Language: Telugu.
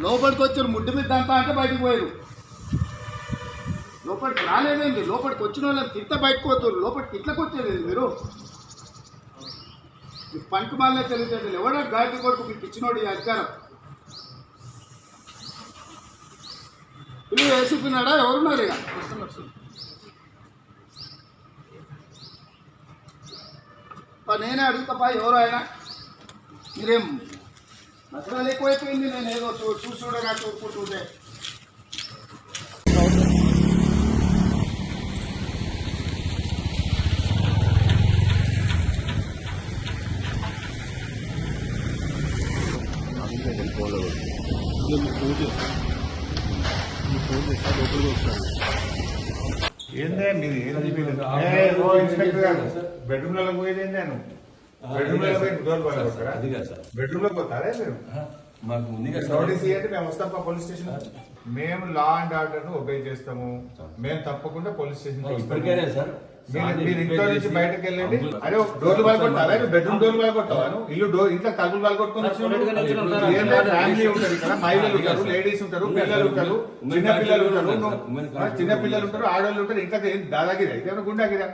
లోపలికి వచ్చారు ముడ్డు మీద అంతా అంటే బయటకు పోయారు. లోపలికి రాలేదండి. లోపలికి వచ్చిన వాళ్ళని తిట్ట బయటకు పోతారు. లోపలికి ఇట్లకి వచ్చేది మీరు పంట మాలనే తెలియదు. ఎవడో గాయత్రి కొడుకు మీకు ఇచ్చినోడు ఈ అధికారం. పిల్లలు వేసుకున్నాడా? ఎవరున్నారు ఇక? నేనే అడుగుతాపా ఎవరు ఆయన. మీరేం నచ్చడాలు ఎక్కువైపోయింది. నేను ఏదో చూసుడే నాకు చూసుకుంటుంటే ఏందే మీది ఇన్స్పెక్టర్ గారు బెడ్రూమ్ లో పోయేది నేను బెడ్రూమ్ లో పోయి డోర్ బాగా బెడ్రూమ్ లో పోతారే మీరు మాకు ముందుగా నోటీస్ ఇవ్వండి, మేము వస్తాం పోలీస్ స్టేషన్. మేము లా అండ్ ఆర్డర్ ను ఒబే చేస్తాము. మేము తప్పకుండా పోలీస్ స్టేషన్ ఇప్పటికేనే సార్ మీరు ఇంట్లో నుంచి బయటకు వెళ్ళండి. అరే డోర్లు బాగుంటావా? బెడ్రూమ్ డోర్లు బాగుంటావా? ఇల్లు డోర్ ఇంట్లో తలుపులు బాగుంటుకొని ఫ్యామిలీ ఉంటారు ఇక్కడ, మహిళలు ఉంటారు, లేడీస్ ఉంటారు, పిల్లలు ఉంటారు, చిన్న పిల్లలు ఉంటారు, ఆడవాళ్ళు ఉంటారు. ఇంకా దాదాగిరా ఇదేమైనా గుండాగిరా?